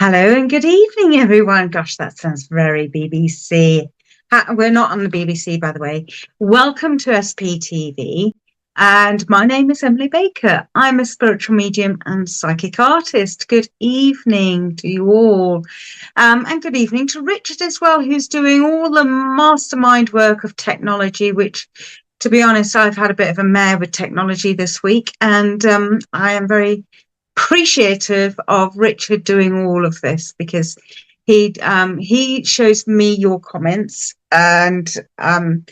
Hello and good evening, everyone. Gosh, that sounds very BBC. We're not on the BBC, by the way. Welcome to sptv. And my name is Emily Baker. I'm a spiritual medium and psychic artist. Good evening to you all. And good evening to Richard as well, who's doing all the mastermind work of technology, which, to be honest, I've had a bit of a mare with technology this week. And I am very appreciative of Richard doing all of this because he shows me your comments and kind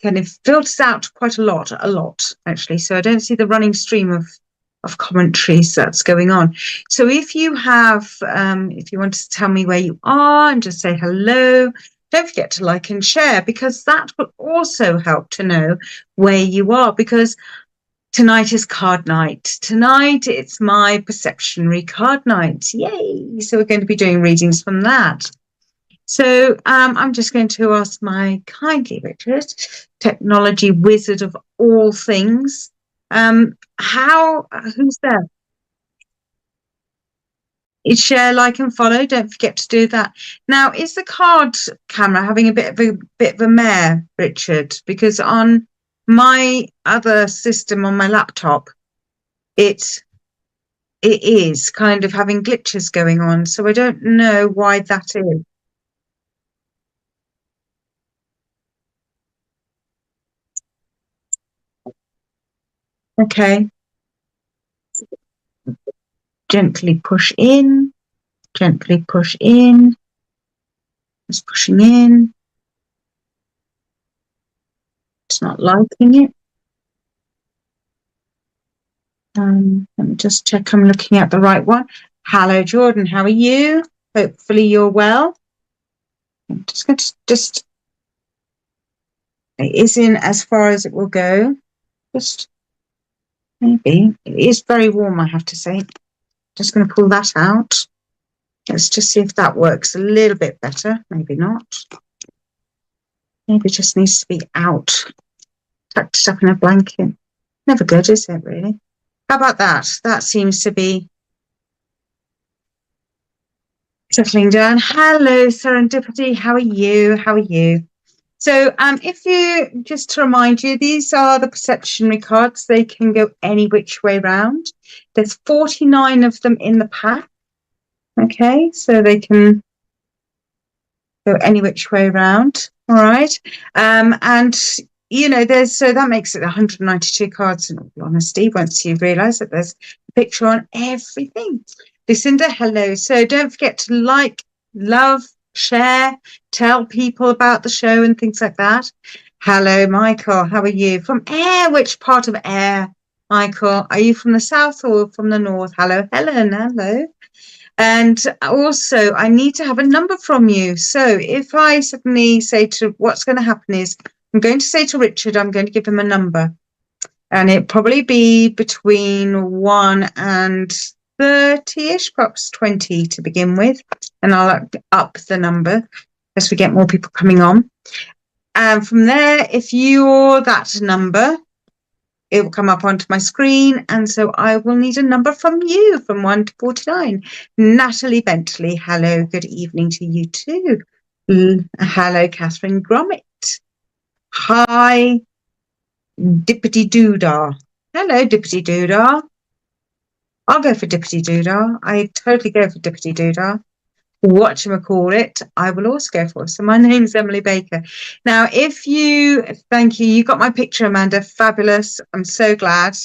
of filters out quite a lot actually. So I don't see the running stream of commentaries that's going on. So if you have if you want to tell me where you are and just say hello, don't forget to like and share, because that will also help to know where you are, because tonight is card night. Tonight it's my perceptionary card night. Yay! So we're going to be doing readings from that. So I'm just going to ask my kindly Richard, technology wizard of all things, who's there? It's share, like, and follow. Don't forget to do that. Now, is the card camera having a bit of a mare, Richard? Because on my other system on my laptop, it is kind of having glitches going on, so I don't know why that is. Okay, gently push in, gently push in, just pushing in. It's not liking it. Let me just check I'm looking at the right one. Hello, Jordan. How are you? Hopefully you're well. I'm just going to it is in as far as it will go. Just maybe. It is very warm, I have to say. Just going to pull that out. Let's just see if that works a little bit better. Maybe not. Maybe it just needs to be out. Tucked up in a blanket. Never good, is it, really? How about that? That seems to be settling down. Hello, Serendipity. How are you? How are you? So if you, just to remind you, these are the perceptionary cards. They can go any which way round. There's 49 of them in the pack. Okay, so they can go any which way round. All right. And you know, so that makes it 192 cards, in all honesty, once you realise that there's a picture on everything. Lucinda, hello. So don't forget to like, love, share, tell people about the show and things like that. Hello, Michael. How are you? From Air. Which part of Air, Michael? Are you from the south or from the north? Hello, Helen. Hello. And also, I need to have a number from you. So if I suddenly say what's going to happen is I'm going to say to Richard, I'm going to give him a number. And it'll probably be between 1 and 30-ish, perhaps 20 to begin with. And I'll up the number as we get more people coming on. And from there, if you're that number, it will come up onto my screen. And so I will need a number from you from 1 to 49. Natalie Bentley, hello, good evening to you too. Hello, Catherine Gromit. Hi, Dippity Doodah. Hello, Dippity Doodah. I'll go for Dippity Doodah. I totally go for Dippity Doodah. Whatchamacallit, I will also go for. So my name's Emily Baker. Now, thank you. You got my picture, Amanda. Fabulous. I'm so glad.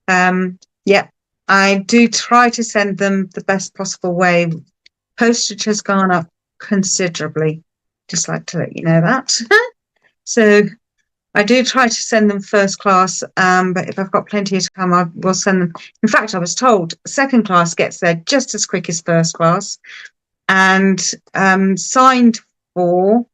Yeah, I do try to send them the best possible way. Postage has gone up considerably. Just like to let you know that. So I do try to send them first class, but if I've got plenty to come, I will send them. In fact, I was told second class gets there just as quick as first class, and signed for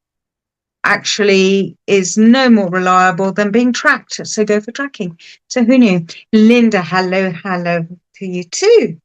actually is no more reliable than being tracked. So go for tracking. So who knew? Linda, hello to you too.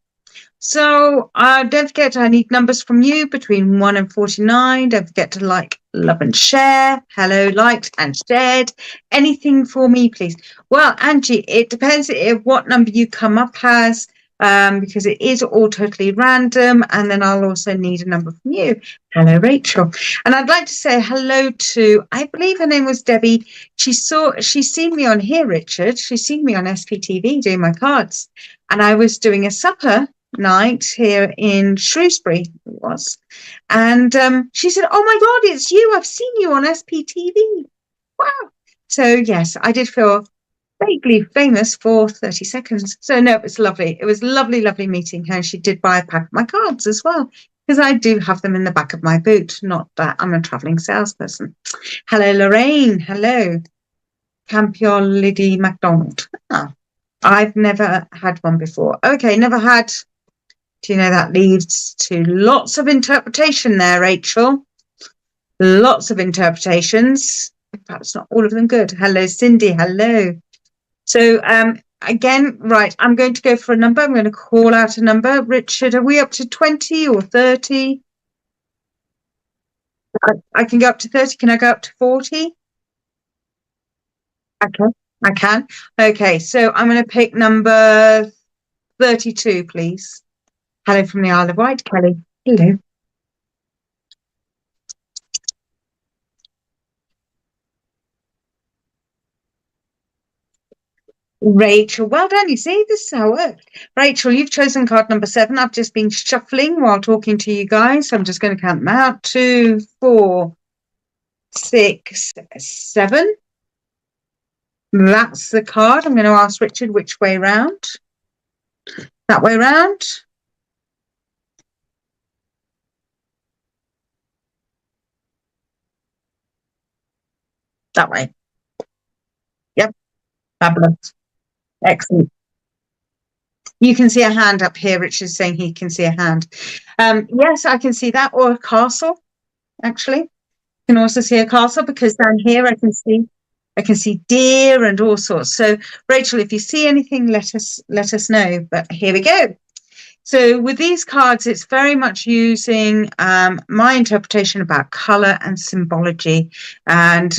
So don't forget, I need numbers from you between 1 and 49. Don't forget to like, love and share. Hello, liked and shared. Anything for me, please. Well, Angie, it depends what number you come up as. because it is all totally random. And then I'll also need a number from you. Hello, Rachel. And I'd like to say hello to, I believe her name was Debbie. She's seen me on here, Richard. She's seen me on SPTV doing my cards. And I was doing a supper night here in Shrewsbury, it was. And she said, "Oh my God, it's you. I've seen you on SPTV." Wow. So yes, I did feel vaguely famous for 30 seconds. So no, it was lovely. It was lovely, lovely meeting her. She did buy a pack of my cards as well, because I do have them in the back of my boot. Not that I'm a traveling salesperson. Hello, Lorraine. Hello. Campion Liddy MacDonald. Ah, I've never had one before. Okay, never had. Do you know that leads to lots of interpretation there, Rachel? Lots of interpretations. Perhaps not all of them good. Hello, Cindy. Hello. So again, right, I'm going to go for a number. I'm going to call out a number. Richard, are we up to 20 or 30? I can go up to 30. Can I go up to 40? Okay, I can. Okay, so I'm going to pick number 32, please. Hello from the Isle of Wight, Kelly. Hello. Rachel, well done. You see, this is how it works. Rachel, you've chosen card number 7. I've just been shuffling while talking to you guys. So I'm just going to count them out. 2, 4, 6, 7. That's the card. I'm going to ask Richard which way round. That way round. That way. Yep. Fabulous. Excellent. You can see a hand up here. Richard's saying he can see a hand. Yes, I can see that, or a castle, actually. You can also see a castle, because down here I can see deer and all sorts. So Rachel, if you see anything, let us know. But here we go. So with these cards, it's very much using my interpretation about color and symbology. And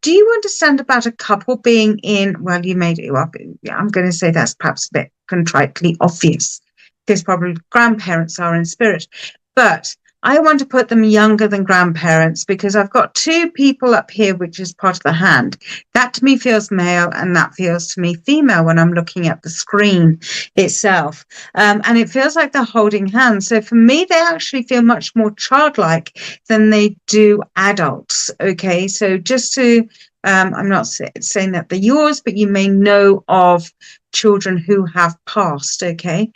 do you understand about a couple being in, well, you made it up. I'm going to say that's perhaps a bit contritely obvious, because probably grandparents are in spirit. But I want to put them younger than grandparents, because I've got 2 people up here, which is part of the hand. That to me feels male, and that feels to me female when I'm looking at the screen itself. And it feels like they're holding hands. So for me, they actually feel much more childlike than they do adults. Okay, so just to, I'm not saying that they're yours, but you may know of children who have passed. Okay.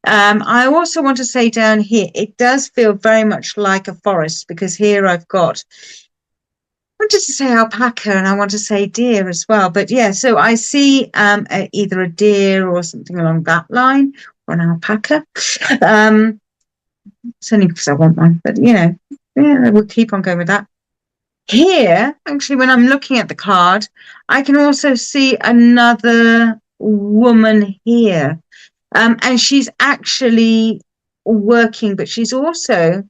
I also want to say down here, it does feel very much like a forest, because here I've got, I wanted to say alpaca and I want to say deer as well. But yeah, so I see either a deer or something along that line, or an alpaca. It's only because I want one, but you know, yeah, we'll keep on going with that. Here, actually, when I'm looking at the card, I can also see another woman here. And she's actually working, but she's also,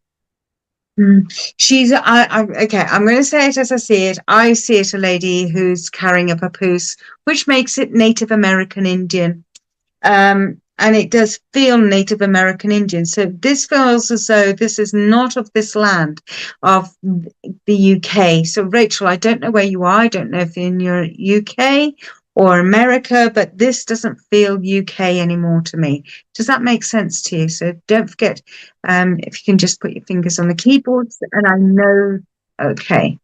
okay, I'm going to say it as I see it. I see it a lady who's carrying a papoose, which makes it Native American Indian. And it does feel Native American Indian. So this feels as though this is not of this land, of the UK. So Rachel, I don't know where you are. I don't know if you're in your UK or America, but this doesn't feel UK anymore to me. Does that make sense to you? So don't forget, if you can just put your fingers on the keyboards, and I know, okay.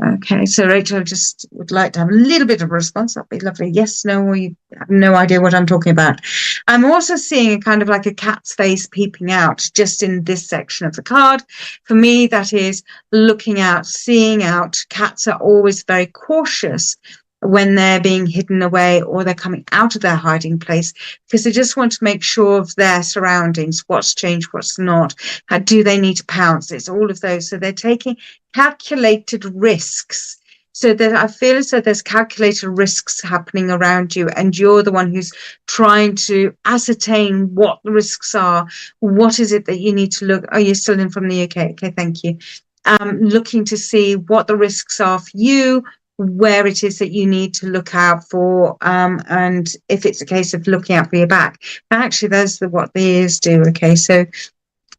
Okay, so Rachel, I just would like to have a little bit of a response. That'd be lovely. Yes, no, or you have no idea what I'm talking about. I'm also seeing a kind of like a cat's face peeping out just in this section of the card. For me, that is looking out, seeing out. Cats are always very cautious when they're being hidden away or they're coming out of their hiding place, because they just want to make sure of their surroundings, what's changed, what's not, how do they need to pounce. It's all of those. So they're taking calculated risks, so that I feel as though there's calculated risks happening around you, and you're the one who's trying to ascertain what the risks are. What is it that you need to look? Oh, you're still in from the UK. Okay, thank you. Looking to see what the risks are for you, where it is that you need to look out for, and if it's a case of looking out for your back. But actually, those are what the ears do. Okay, so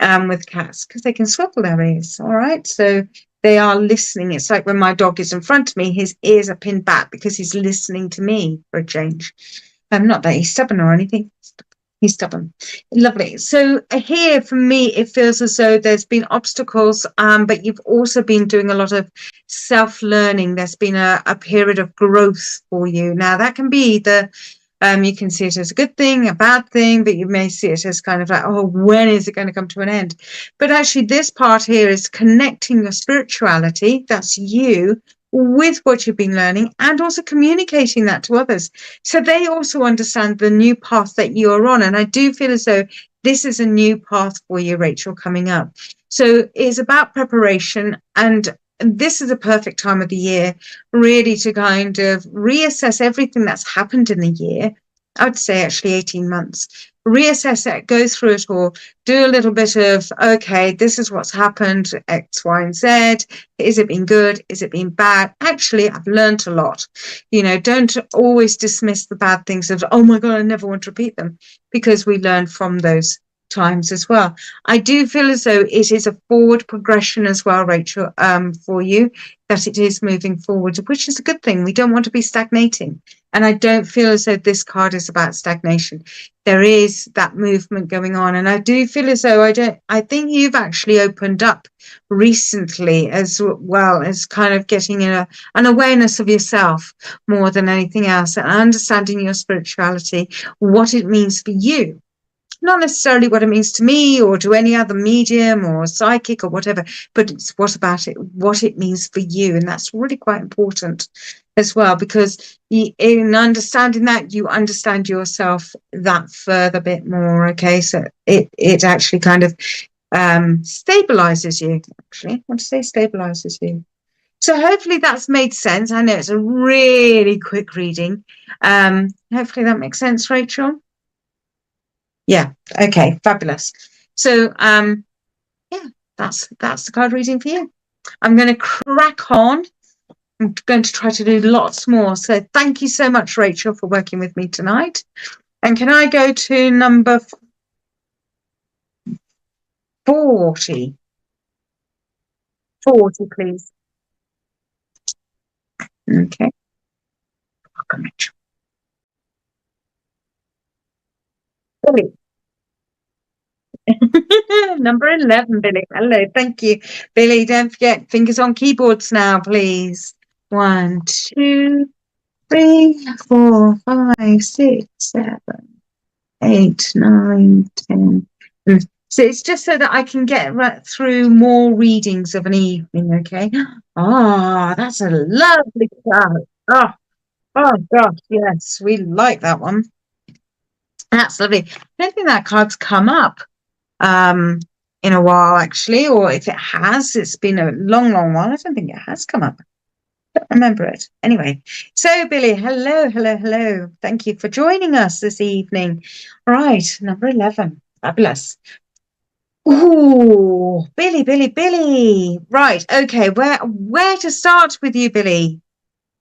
with cats, because they can swivel their ears. All right, so they are listening. It's like when my dog is in front of me, his ears are pinned back because he's listening to me for a change. Not that he's stubborn or anything. He's stubborn. Lovely. So here for me, it feels as though there's been obstacles, but you've also been doing a lot of self-learning. There's been a period of growth for you. Now that can be you can see it as a good thing, a bad thing, but you may see it as kind of like, oh, when is it going to come to an end? But actually this part here is connecting your spirituality, that's you, with what you've been learning, and also communicating that to others, so they also understand the new path that you're on. And I do feel as though this is a new path for you, Rachel, coming up. So it's about preparation, and this is a perfect time of the year really to kind of reassess everything that's happened in the year. I would say actually 18 months. Reassess it, go through it all, do a little bit of, okay, this is what's happened, X, Y, and Z. Is it been good? Is it been bad? Actually, I've learned a lot. You know, don't always dismiss the bad things of, oh my God, I never want to repeat them, because we learn from those times as well. I do feel as though it is a forward progression as well, Rachel, for you, that it is moving forward, which is a good thing. We don't want to be stagnating. And I don't feel as though this card is about stagnation. There is that movement going on. And I do feel as though I think you've actually opened up recently as well, as kind of getting an awareness of yourself more than anything else, and understanding your spirituality, what it means for you. Not necessarily what it means to me or to any other medium or psychic or whatever, but it's what it means for you. And that's really quite important as well, because in understanding that, you understand yourself that further bit more. Okay, so it actually kind of stabilizes you. Actually, I want to say stabilizes you. So hopefully that's made sense. I know it's a really quick reading. Hopefully that makes sense, Rachel. Yeah. Okay. Fabulous. So, yeah, that's the card reading for you. I'm going to crack on. I'm going to try to do lots more. So thank you so much, Rachel, for working with me tonight. And can I go to number 40? 40, please. Okay. Welcome, Rachel. Billy. Number 11, Billy. Hello, thank you. Billy, don't forget, fingers on keyboards now, please. 1, 2, 3, 4, 5, 6, 7, 8, 9, 10. So it's just so that I can get right through more readings of an evening, okay? Ah, that's a lovely card. Oh gosh, yes, we like that one. That's lovely. I don't think that card's come up in a while, actually, or if it has, it's been a long while. I don't think it has come up. I don't remember it. Anyway, so Billy, hello. Thank you for joining us this evening. Right, number 11. Fabulous. Oh, Billy. Right, okay, where to start with you, Billy?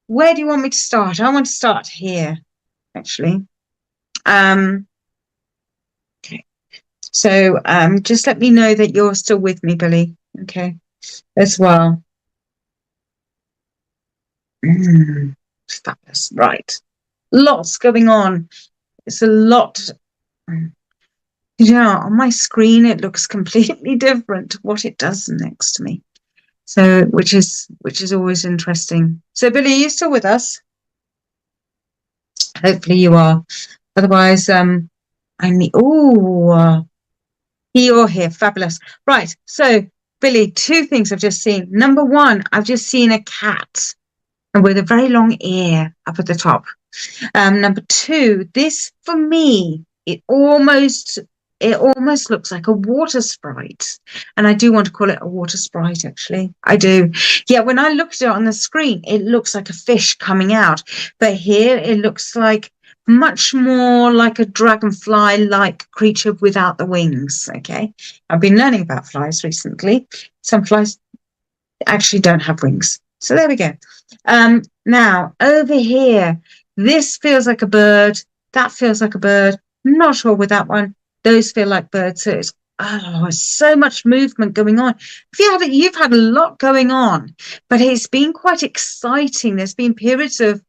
Where do you want me to start? I want to start here, actually. Okay. So just let me know that you're still with me, Billy. Okay, as well. Fabulous. Right. Lots going on. It's a lot. Yeah, on my screen it looks completely different to what it does next to me. So which is always interesting. So Billy, are you still with us? Hopefully you are. Otherwise, I need you're here. Fabulous. Right. So Billy, two things I've just seen. Number one, I've just seen a cat with a very long ear up at the top. Number two, this for me, it almost looks like a water sprite. And I do want to call it a water sprite, actually. I do. Yeah, when I looked at it on the screen, it looks like a fish coming out. But here it looks like much more like a dragonfly-like creature without the wings. Okay. I've been learning about flies recently. Some flies actually don't have wings. So there we go. Now over here, this feels like a bird. That feels like a bird. Not sure with that one. Those feel like birds. So it's so much movement going on. You've had a lot going on, but it's been quite exciting. There's been periods of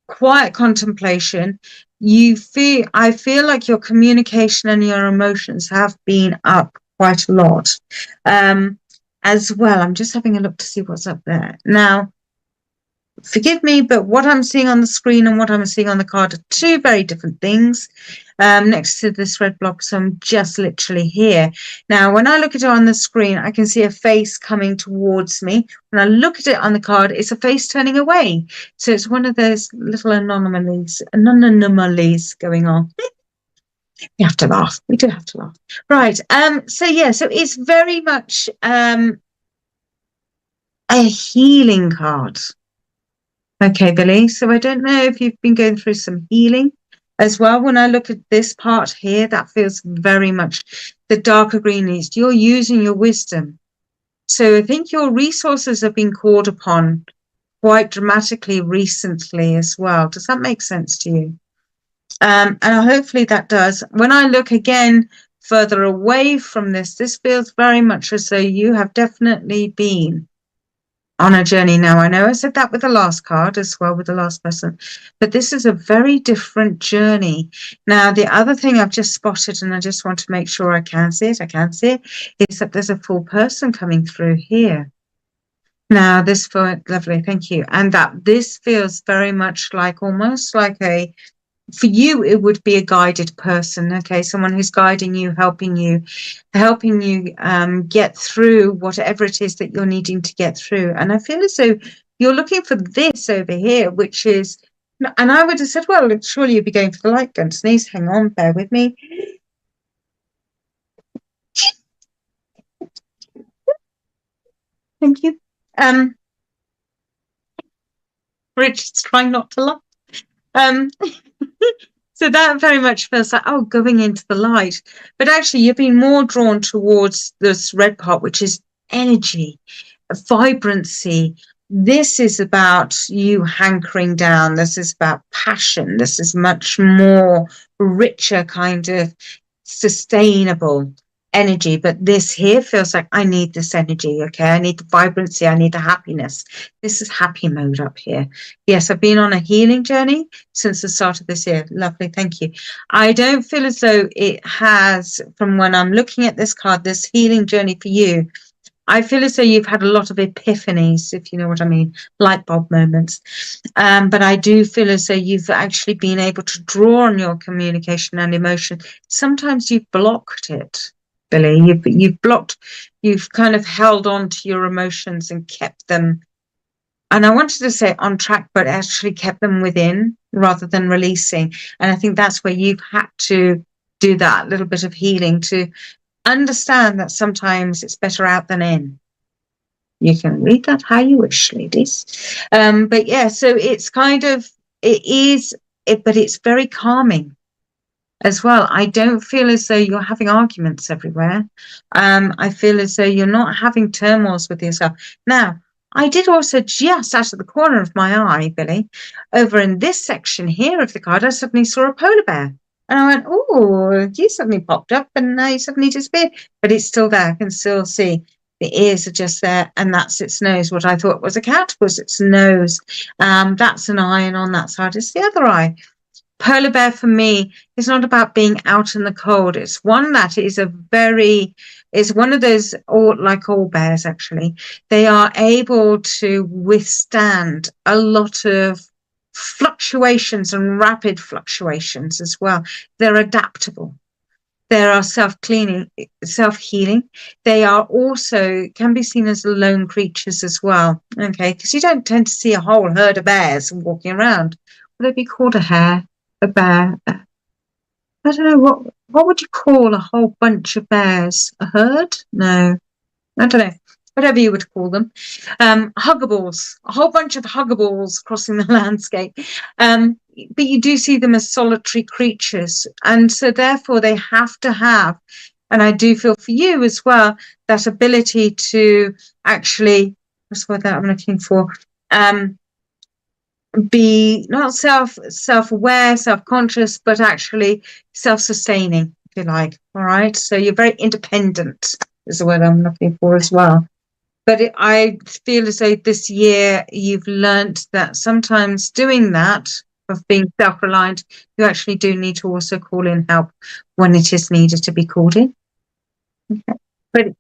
quiet contemplation. I feel like your communication and your emotions have been up quite a lot. As well, I'm just having a look to see what's up there. Now, forgive me, but what I'm seeing on the screen and what I'm seeing on the card are two very different things. Next to this red block, so I'm just literally here. Now, when I look at it on the screen, I can see a face coming towards me. When I look at it on the card, it's a face turning away. So it's one of those little anomalies going on. We have to laugh. We do have to laugh. Right. So it's very much a healing card. Okay, Billy. So I don't know if you've been going through some healing as well. When I look at this part here, that feels very much the darker green is. You're using your wisdom. So I think your resources have been called upon quite dramatically recently as well. Does that make sense to you? And hopefully that does. When I look again further away from this feels very much as though you have definitely been on a journey. Now, I know I said that with the last card as well, with the last person, but this is a very different journey. Now, the other thing I've just spotted, and I just want to make sure I can see it, is that there's a full person coming through here. Now, this feels lovely, thank you. And that this feels very much like, almost like for you, it would be a guided person, okay? Someone who's guiding you, helping you get through whatever it is that you're needing to get through. And I feel as though you're looking for this over here, which is, and I would have said, well, surely you'd be going for the light gun. Sneeze, hang on, bear with me. Thank you. Richard's trying not to laugh. So that very much feels like, going into the light. But actually, you've been more drawn towards this red part, which is energy, vibrancy. This is about you hankering down. This is about passion. This is much more richer, kind of sustainable energy. But this here feels like, I need this energy, okay? I need the vibrancy. I need the happiness. This is happy mode up here. Yes, I've been on a healing journey since the start of this year. Lovely, thank you. I don't feel as though it has, from when I'm looking at this card, this healing journey for you, I feel as though you've had a lot of epiphanies, if you know what I mean, light bulb moments. But I do feel as though you've actually been able to draw on your communication and emotion. Sometimes you've blocked it, Billy. You've kind of held on to your emotions and kept them, and I wanted to say on track, but actually kept them within rather than releasing. And I think that's where you've had to do that little bit of healing to understand that sometimes it's better out than in. You can read that how you wish, ladies. But yeah, so it's kind of, but it's very calming as well. I don't feel as though you're having arguments everywhere. I feel as though you're not having turmoils with yourself. Now, I did also, just out of the corner of my eye, Billy, over in this section here of the card, I suddenly saw a polar bear. And I went, oh, you suddenly popped up and now you suddenly disappeared. But it's still there. I can still see the ears are just there. And that's its nose. What I thought was a cat was its nose. That's an eye. And on that side is the other eye. Polar bear for me is not about being out in the cold. It's one that is it's one of those, like all bears actually, they are able to withstand a lot of fluctuations and rapid fluctuations as well. They're adaptable. They are self-healing. They are also, can be seen as lone creatures as well. Okay, because you don't tend to see a whole herd of bears walking around. Would it be called a bear? I don't know, what would you call a whole bunch of bears? A herd? No, I don't know. Whatever you would call them. Huggables, a whole bunch of huggables crossing the landscape. But you do see them as solitary creatures. And so therefore they have to have, and I do feel for you as well, that ability to actually, what's the word that I'm looking for? be not self-aware, self-conscious, but actually self-sustaining, if you like. All right. So you're very independent is the word I'm looking for as well. But I feel as though this year you've learnt that sometimes doing that, of being self-reliant, you actually do need to also call in help when it is needed to be called in. Okay. But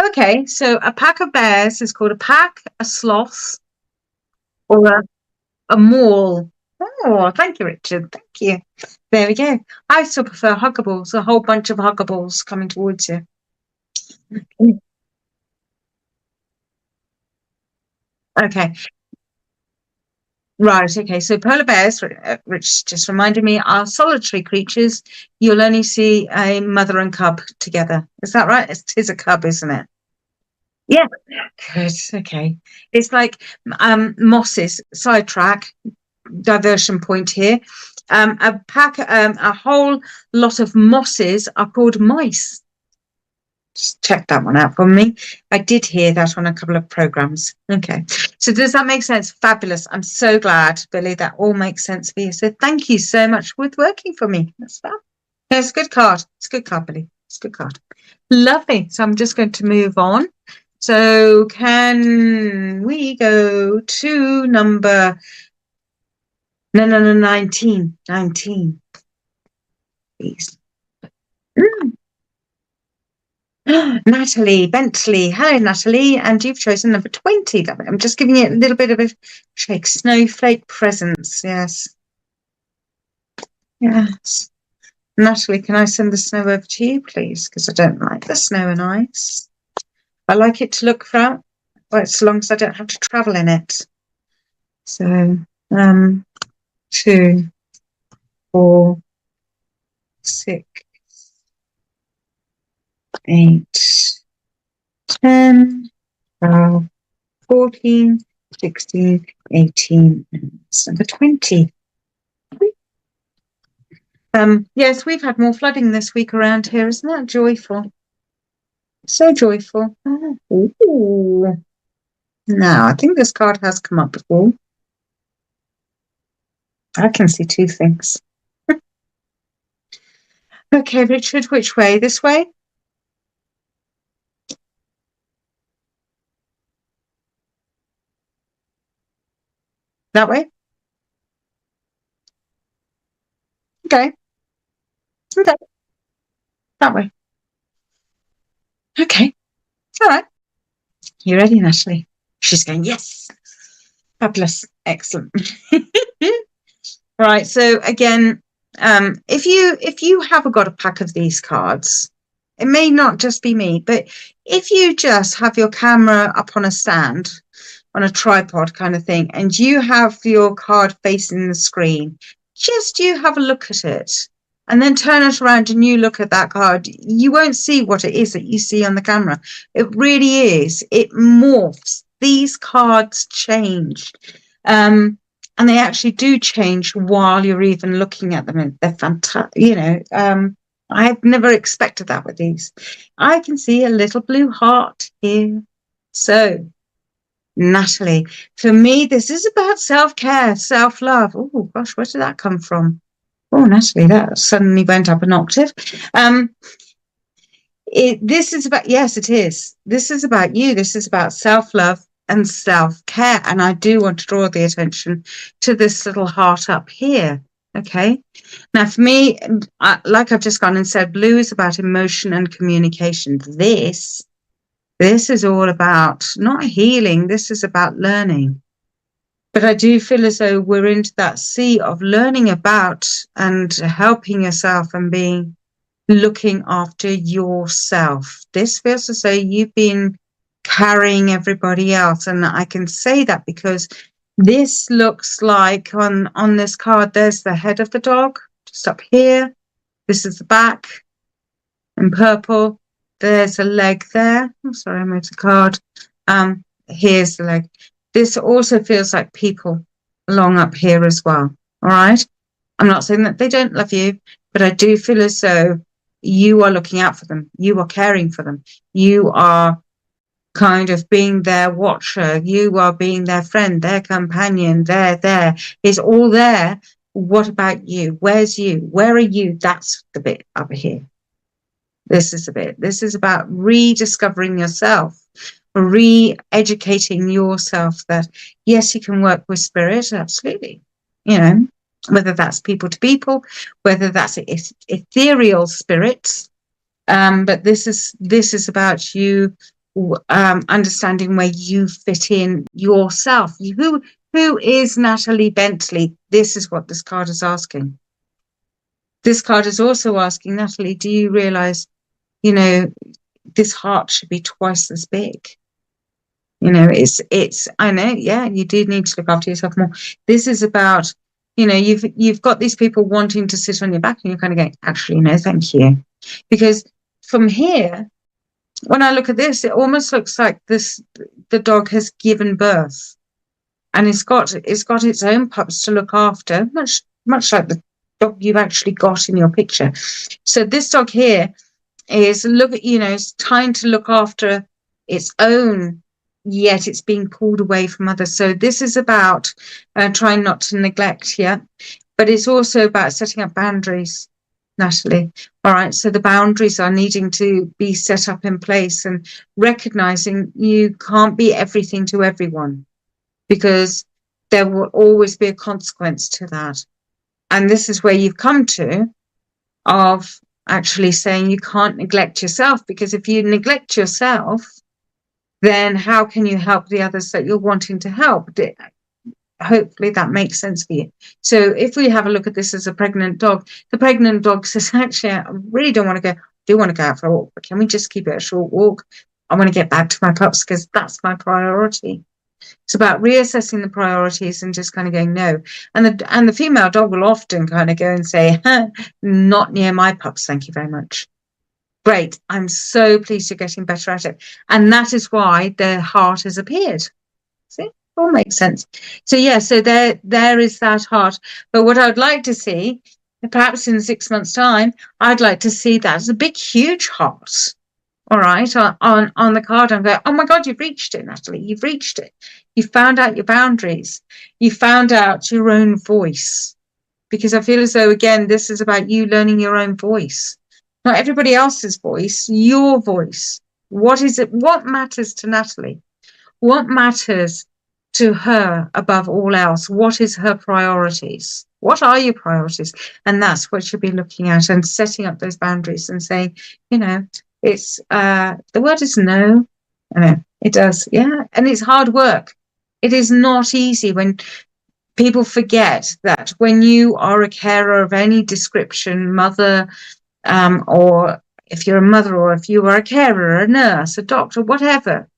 okay, so a pack of bears is called a pack, a sloth, or a maul. Oh, thank you, Richard. Thank you. There we go. I still prefer huggables, a whole bunch of huggables coming towards you. Okay. Right. Okay. So polar bears, which just reminded me, are solitary creatures. You'll only see a mother and cub together. Is that right? It is a cub, isn't it? Yeah. Good. Okay. It's like mosses. Sidetrack. Diversion point here. A whole lot of mosses are called mice. Just check that one out for me. I did hear that on a couple of programs. Okay. So does that make sense? Fabulous. I'm so glad, Billy, that all makes sense for you. So thank you so much for working for me. That's fab. Yeah, it's a good card. It's a good card, Billy. It's a good card. Lovely. So I'm just going to move on. So can we go to number 19, please. Natalie Bentley. Hello, Natalie. And you've chosen number 20. I'm just giving it a little bit of a shake. Snowflake presence. Yes. Yes. Natalie, can I send the snow over to you, please? Because I don't like the snow and ice. I like it to look out, well, as long as I don't have to travel in it. So, 2, 4, 6, 8, 10, 12, 14, 16, 18, and number 20. Yes, we've had more flooding this week around here. Isn't that joyful? So joyful. Oh, ooh. Now, I think this card has come up before. I can see 2 things. Okay, Richard, which way? This way? That way? Okay. Okay. That way. Okay. All right. You ready, Natalie? She's going, yes. Fabulous. Excellent. Right. So again, if you haven't got a pack of these cards, it may not just be me, but if you just have your camera up on a stand, on a tripod kind of thing, and you have your card facing the screen, just you have a look at it and then turn it around and you look at that card, you won't see what it is that you see on the camera. It really is. It morphs. These cards change. And they actually do change while you're even looking at them. And they're fantastic. I've never expected that with these. I can see a little blue heart here. So, Natalie, for me, this is about self-care, self-love. Oh, gosh, where did that come from? Oh, Natalie, that suddenly went up an octave. This is about, yes, it is. This is about you. This is about self-love and self-care. And I do want to draw the attention to this little heart up here. Okay. Now, for me, like I've just gone and said, blue is about emotion and communication. This is all about not healing. This is about learning. But I do feel as though we're into that sea of learning about and helping yourself and looking after yourself. This feels as though you've been carrying everybody else. And I can say that because this looks like on this card, there's the head of the dog just up here. This is the back in purple. There's a leg there. I'm sorry, I moved the card. Here's the leg. This also feels like people along up here as well. All right. I'm not saying that they don't love you, but I do feel as though you are looking out for them. You are caring for them. You are kind of being their watcher. You are being their friend, their companion. They're there. It's all there. What about you? Where's you? Where are you? That's the bit up here. This is the bit. This is about rediscovering yourself, re-educating yourself that, yes, you can work with spirit. Absolutely. You know, whether that's people to people, whether that's ethereal spirits. But this is about you understanding where you fit in yourself. Who is Natalie Bentley? This is what this card is asking. This card is also asking, Natalie, do you realize, you know, this heart should be twice as big? You know, it's, I know, yeah, you do need to look after yourself more. This is about, you know, you've got these people wanting to sit on your back and you're kind of going, actually, no, thank you. Because from here, when I look at this, it almost looks like the dog has given birth and it's got its own pups to look after, much like the dog you've actually got in your picture. So this dog here is it's trying to look after its own, yet it's being pulled away from others. So this is about trying not to neglect, yeah, but it's also about setting up boundaries, Natalie. All right, so the boundaries are needing to be set up in place and recognizing you can't be everything to everyone because there will always be a consequence to that. And this is where you've come to of actually saying you can't neglect yourself, because if you neglect yourself, then how can you help the others that you're wanting to help? Hopefully that makes sense for you. So if we have a look at this as a pregnant dog, the pregnant dog says, actually, I really don't want to go. I do want to go out for a walk, but can we just keep it a short walk? I want to get back to my pups because that's my priority. It's about reassessing the priorities and just kind of going, no. And the female dog will often kind of go and say, not near my pups, thank you very much. Great. I'm so pleased you're getting better at it. And that is why the heart has appeared. See? All makes sense. So yeah, so there is that heart. But what I'd like to see, perhaps in 6 months' time, I'd like to see that as a big, huge heart. All right, on the card, I'm going, oh my God, you've reached it, Natalie. You've reached it. You found out your boundaries. You found out your own voice. Because I feel as though, again, this is about you learning your own voice. Not everybody else's voice, your voice. What is it? What matters to Natalie? What matters to her above all else? What is her priorities? What are your priorities? And that's what you'll be looking at and setting up those boundaries and saying, you know, it's the word is no. I know it does. Yeah. And it's hard work. It is not easy when people forget that when you are a carer of any description, mother, or if you're a mother, or if you are a carer, a nurse, a doctor, whatever,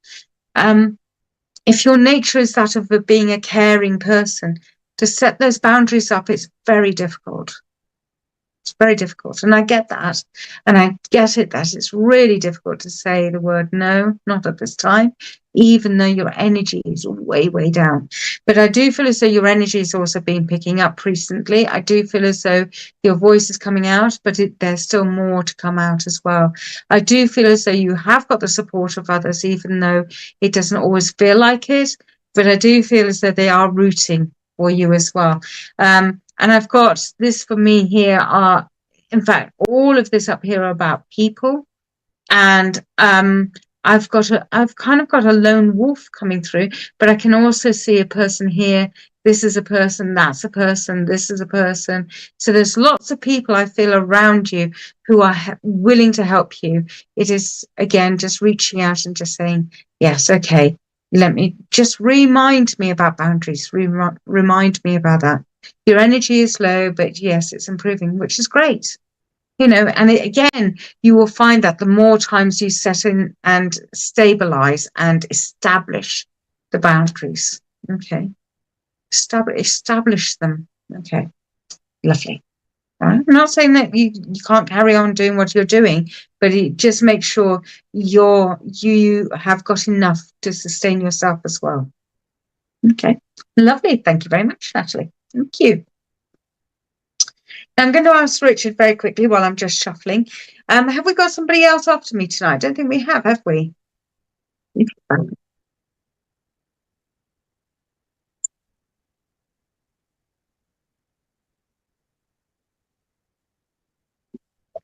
if your nature is that of being a caring person, to set those boundaries up, it's very difficult. It's very difficult. And I get that. And I get it that it's really difficult to say the word no, not at this time, even though your energy is way, way down. But I do feel as though your energy has also been picking up recently. I do feel as though your voice is coming out, but there's still more to come out as well. I do feel as though you have got the support of others, even though it doesn't always feel like it. But I do feel as though they are rooting for you as well. And I've got this for me here are, in fact, all of this up here are about people. And I've kind of got a lone wolf coming through, but I can also see a person here. This is a person, that's a person, this is a person. So there's lots of people I feel around you who are willing to help you. It is, again, just reaching out and just saying, yes, okay, let me just remind me about boundaries, remind me about that. Your energy is low, but yes, it's improving, which is great. You know, and again, you will find that the more times you set in and stabilize and establish the boundaries, okay, establish them, okay, lovely. All right. I'm not saying that you can't carry on doing what you're doing, but just make sure you have got enough to sustain yourself as well. Okay, lovely. Thank you very much, Natalie. Thank you. I'm going to ask Richard very quickly while I'm just shuffling. Have we got somebody else after me tonight? I don't think we have we?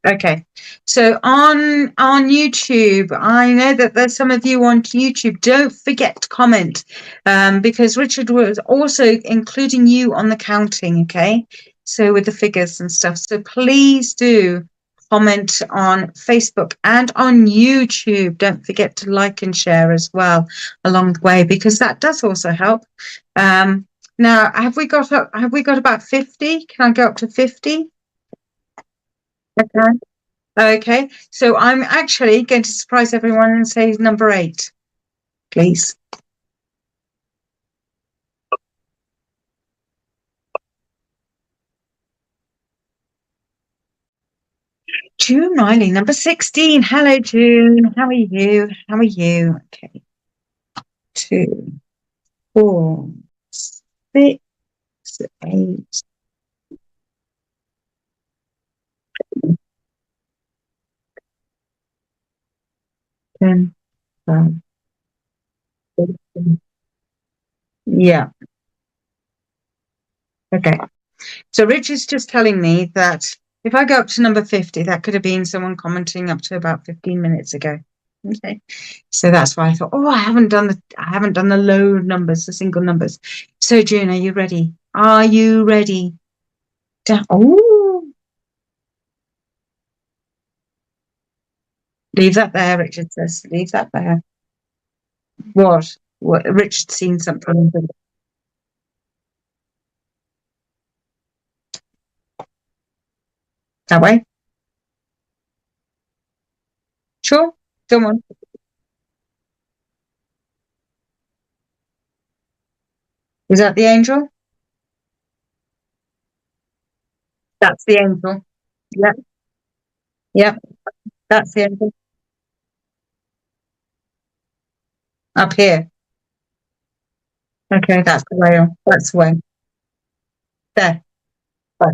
Okay, so on YouTube, I know that there's some of you on YouTube. Don't forget to comment, because Richard was also including you on the counting. Okay, so with the figures and stuff. So please do comment on Facebook and on YouTube. Don't forget to like and share as well along the way, because that does also help. Now, have we got about 50? Can I go up to 50? Okay. Okay, so I'm actually going to surprise everyone and say number 8, please. June Riley, number 16. Hello, June. How are you? How are you? Okay. 2, 4, 6, 8. 10, 12, 13. Yeah. Okay. So Rich is just telling me that if I go up to number 50, that could have been someone commenting up to about 15 minutes ago. Okay. So that's why I thought, oh, I haven't done the low numbers, the single numbers. So June, are you ready? Are you ready? Oh, leave that there, Richard says. Leave that there. What? What? Richard's seen something. That way? Sure. Come on. Is that the angel? That's the angel. Yep. Yep. That's the angel. Up here. Okay, that's the whale. That's the whale. There. Oh,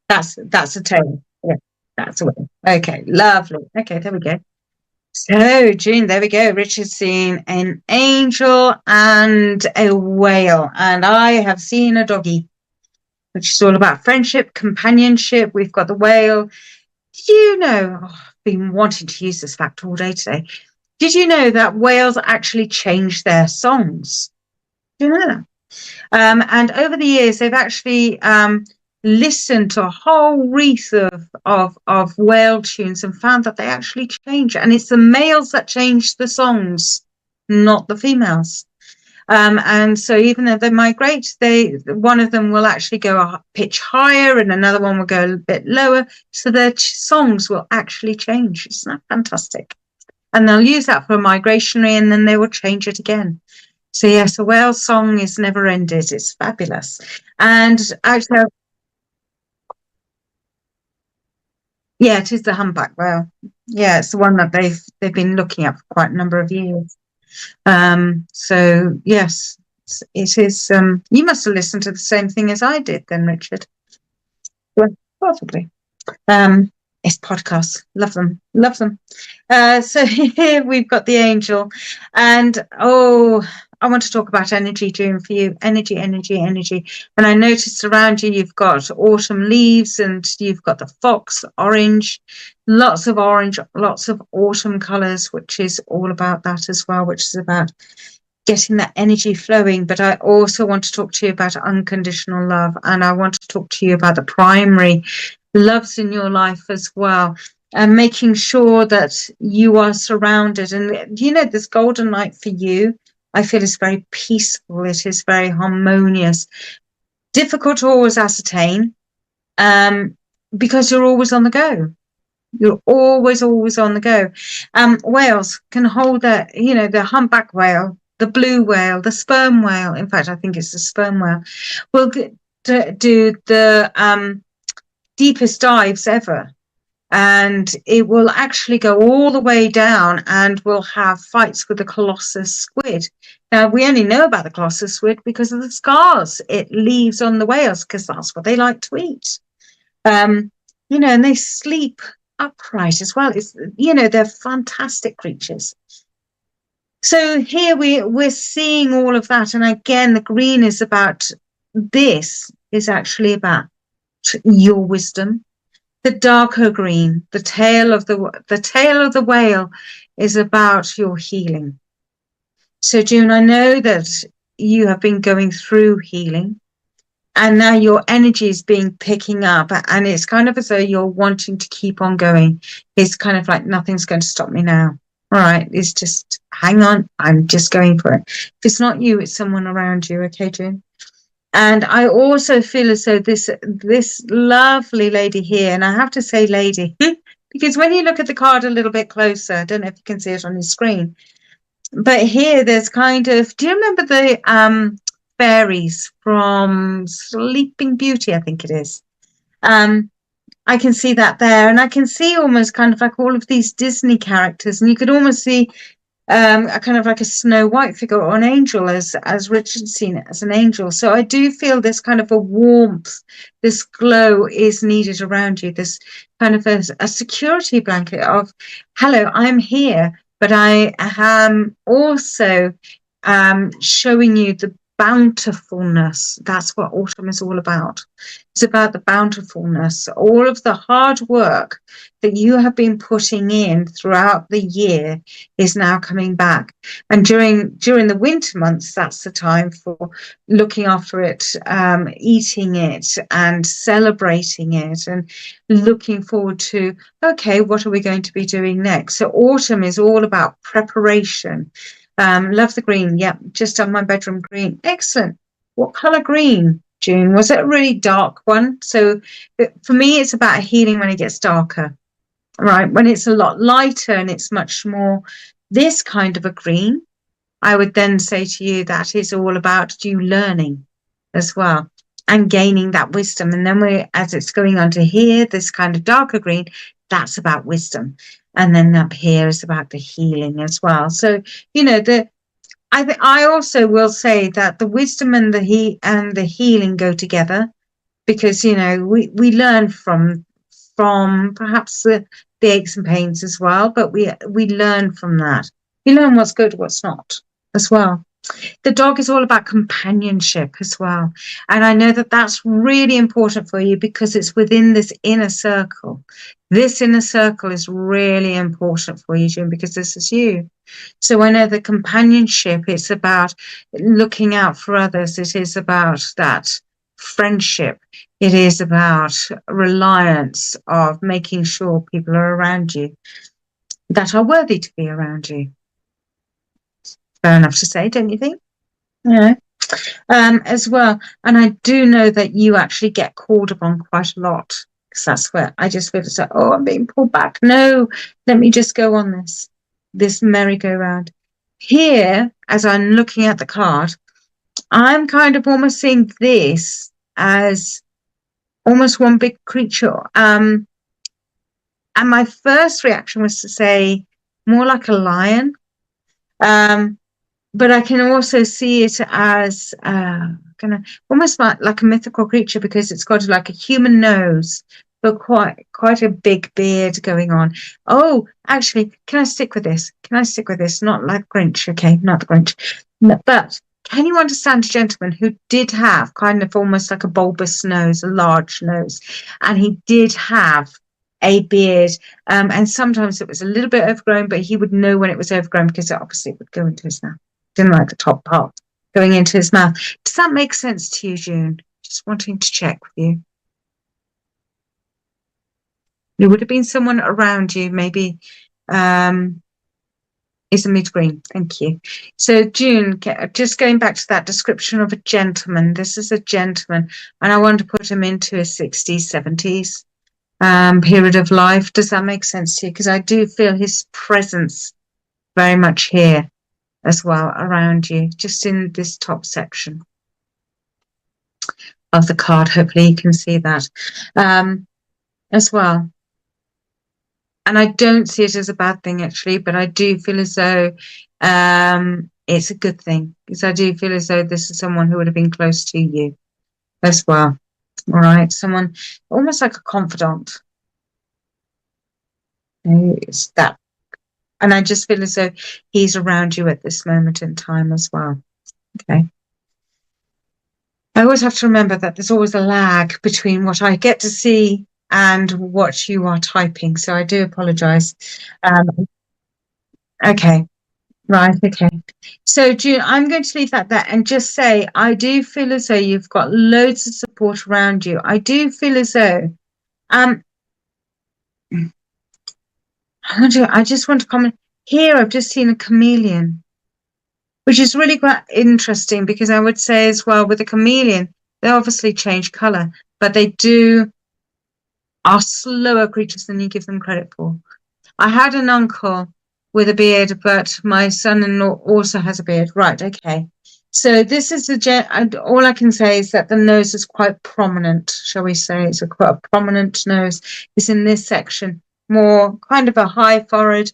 that's a tail. Yeah, that's a whale. Okay, lovely. Okay, there we go. So, June, there we go. Richard's seen an angel and a whale, and I have seen a doggy, which is all about friendship, companionship. We've got the whale. Did you know? Oh, I've been wanting to use this fact all day today. Did you know that whales actually change their songs? Do you know that? And over the years, they've actually listened to a whole wreath of whale tunes and found that they actually change. And it's the males that change the songs, not the females. And so even though they migrate, one of them will actually go a pitch higher and another one will go a bit lower. So their songs will actually change. Isn't that fantastic? And they'll use that for migratory and then they will change it again. So yes, a whale song is never ended. It's fabulous. And actually, yeah, it is the humpback whale. Yeah, it's the one that they've been looking at for quite a number of years. So yes, it is. You must have listened to the same thing as I did, then, Richard. Well, possibly. Um, it's podcasts. Love them. Love them. So here we've got the angel, and I want to talk about energy, June, for you. Energy, energy, energy. And I noticed around you, you've got autumn leaves and you've got the fox, orange, lots of autumn colours, which is all about that as well, which is about getting that energy flowing. But I also want to talk to you about unconditional love. And I want to talk to you about the primary loves in your life as well. And making sure that you are surrounded. And, this golden light for you, I feel is very peaceful. It is very harmonious. Difficult to always ascertain because you're always on the go. You're always on the go. Whales can hold the humpback whale, the blue whale, the sperm whale. In fact, I think it's the sperm whale. Will do the deepest dives ever. And it will actually go all the way down and will have fights with the colossus squid. Now, we only know about the colossus squid because of the scars it leaves on the whales, because that's what they like to eat. And they sleep upright as well. They're fantastic creatures. So here we're seeing all of that. And again, the green is about, this is actually about your wisdom. The darker green, the tail of the whale, is about your healing. So June, I know that you have been going through healing, and now your energy is being picking up, and it's kind of as though you're wanting to keep on going. It's kind of like, nothing's going to stop me now. All right, it's just, hang on, I'm just going for it. If it's not you, it's someone around you. Okay, June. And I also feel as though this lovely lady here, and I have to say lady, because when you look at the card a little bit closer, I don't know if you can see it on your screen, but here there's kind of, do you remember the fairies from Sleeping Beauty, I think it is? I can see that there, and I can see almost kind of like all of these Disney characters, and you could almost see a kind of like a Snow White figure or an angel, as Richard's seen it as an angel. So I do feel this kind of a warmth, this glow is needed around you, this kind of a security blanket of, hello, I'm here, but I am also showing you the bountifulness. That's what autumn is all about. It's about the bountifulness, all of the hard work that you have been putting in throughout the year is now coming back. And during the winter months, that's the time for looking after it, eating it and celebrating it, and looking forward to, okay, what are we going to be doing next? So autumn is all about preparation. Love the green. Yep, just on my bedroom green. Excellent. What color green, June? Was it a really dark one? So for me, it's about healing when it gets darker, right? When it's a lot lighter and it's much more this kind of a green, I would then say to you that is all about you learning as well and gaining that wisdom. And then as it's going on to here, this kind of darker green, that's about wisdom. And then up here is about the healing as well. So, you know, I also will say that the wisdom and the healing go together, because, you know, we learn from perhaps the aches and pains as well, but we learn from that. We learn what's good, what's not as well. The dog is all about companionship as well. And I know that that's really important for you because it's within this inner circle. This inner circle is really important for you, June, because this is you. So I know the companionship, it's about looking out for others. It is about that friendship. It is about reliance of making sure people are around you that are worthy to be around you. Fair enough to say, don't you think? Yeah. As well. And I do know that you actually get called upon quite a lot, because that's where I just feel it's like, oh, I'm being pulled back. No, let me just go on this merry-go-round. Here, as I'm looking at the card, I'm kind of almost seeing this as almost one big creature. And my first reaction was to say more like a lion. But I can also see it as kind of almost like a mythical creature, because it's got like a human nose, but quite a big beard going on. Oh, actually, can I stick with this? Can I stick with this? Not like Grinch, okay? Not the Grinch. No, but can you understand a gentleman who did have kind of almost like a bulbous nose, a large nose, and he did have a beard, and sometimes it was a little bit overgrown, but he would know when it was overgrown because it obviously would go into his mouth. Didn't like the top part going into his mouth. Does that make sense to you, June? Just wanting to check with you. There would have been someone around you, maybe. Is a mid-green. Thank you. So June, just going back to that description of a gentleman. This is a gentleman, and I want to put him into his 60s, 70s period of life. Does that make sense to you? Because I do feel his presence very much here as well around you, just in this top section of the card. Hopefully you can see that as well. And I don't see it as a bad thing, actually, but I do feel as though it's a good thing, because I do feel as though this is someone who would have been close to you as well. All right, someone almost like a confidant. It's that. And I just feel as though he's around you at this moment in time as well. Okay. I always have to remember that there's always a lag between what I get to see and what you are typing. So I do apologize. Okay. Right. Okay. So June, I'm going to leave that there and just say, I do feel as though you've got loads of support around you. I do feel as though, I just want to comment here. I've just seen a chameleon, which is really quite interesting because I would say as well with a chameleon, they obviously change color, but they are slower creatures than you give them credit for. I had an uncle with a beard, but my son-in-law also has a beard. Right, okay. So this is all I can say is that the nose is quite prominent, shall we say. It's quite a prominent nose. It's in this section, more kind of a high forehead,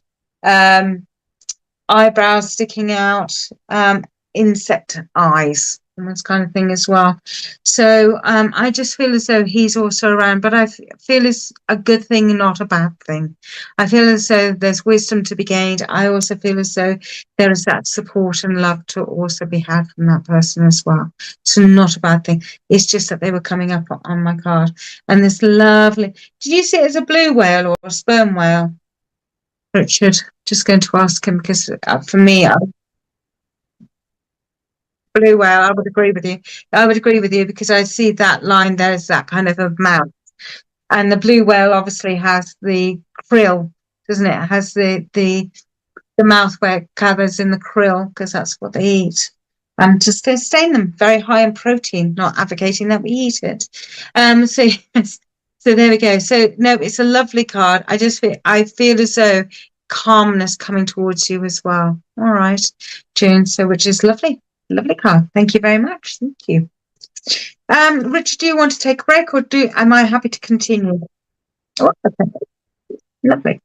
eyebrows sticking out, insect eyes, and this kind of thing as well. So I just feel as though he's also around, but I feel it's a good thing, not a bad thing. I feel as though there's wisdom to be gained. I also feel as though there is that support and love to also be had from that person as well. So not a bad thing. It's just that they were coming up on my card. And this lovely, did you see it as a blue whale or a sperm whale? Richard, just going to ask him because for me, blue whale, I would agree with you. I would agree with you because I see that line, there's that kind of a mouth. And the blue whale obviously has the krill, doesn't it? It has the mouth where it covers in the krill because that's what they eat. To sustain them, very high in protein, not advocating that we eat it. So yes. So there we go. So no, it's a lovely card. I feel as though calmness coming towards you as well. All right, June. So which is lovely. Lovely card. Thank you very much. Thank you. Richard, do you want to take a break or am I happy to continue? Oh, okay. Lovely.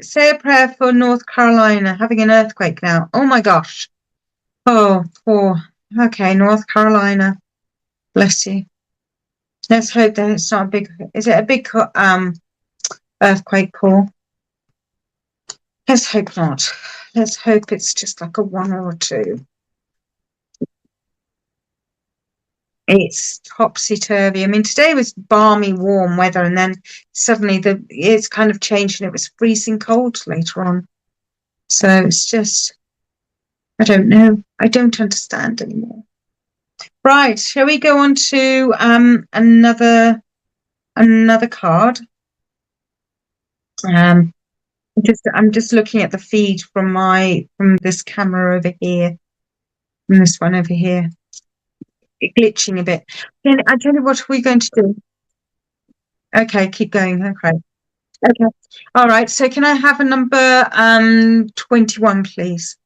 Say a prayer for North Carolina, having an earthquake now. Oh my gosh. Oh, poor. Okay, North Carolina. Bless you. Let's hope that it's not a big, is it a big earthquake, Paul? Let's hope not. Let's hope it's just like a 1 or a 2. It's topsy-turvy. I mean, today was balmy, warm weather, and then suddenly it's kind of changed and it was freezing cold later on. So it's just, I don't know. I don't understand anymore. Right, shall we go on to another card? I'm just looking at the feed from this camera over here, from this one over here. Glitching a bit. I tell you what we're going to do. Okay, keep going. Okay. All right. So can I have a number 21, please?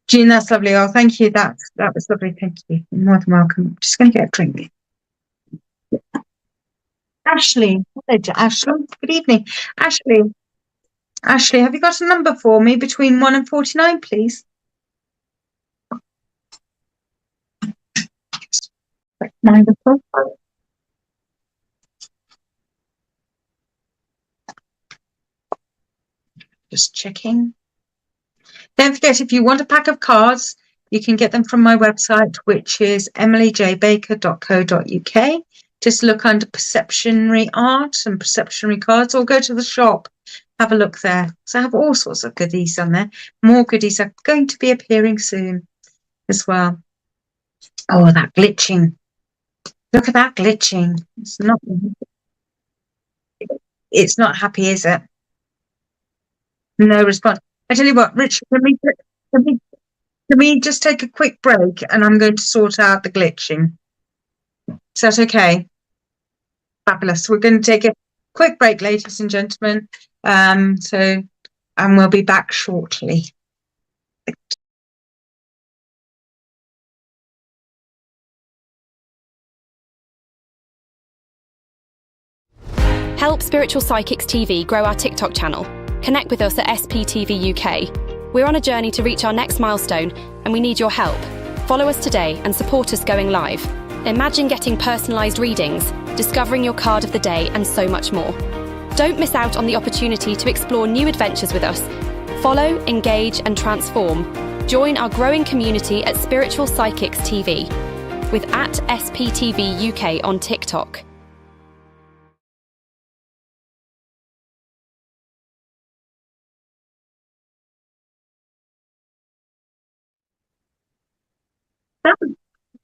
Jean, that's lovely. Oh, thank you. That was lovely. Thank you. You're more than welcome. I'm just going to get a drink. Ashley. Hello, Ashley. Good evening. Ashley, have you got a number for me between 1 and 49, please? Just checking. Don't forget, if you want a pack of cards, you can get them from my website, which is emilyjbaker.co.uk. Just look under Perceptionary Art and Perceptionary Cards, or go to the shop. Have a look there. So I have all sorts of goodies on there. More goodies are going to be appearing soon as well. Oh, that glitching. Look at that glitching. It's not happy, is it? No response. I tell you what, Richard, can we just take a quick break and I'm going to sort out the glitching. Is that okay? Fabulous. We're going to take a quick break, ladies and gentlemen. And we'll be back shortly. Help Spiritual Psychics TV grow our TikTok channel. Connect with us at sptv UK. We're on a journey to reach our next milestone, and we need your help. Follow us today and support us going live. Imagine getting personalised readings, discovering your card of the day, and so much more. Don't miss out on the opportunity to explore new adventures with us Follow, engage, and transform. Join our growing community at Spiritual Psychics TV with @SPTV UK on TikTok.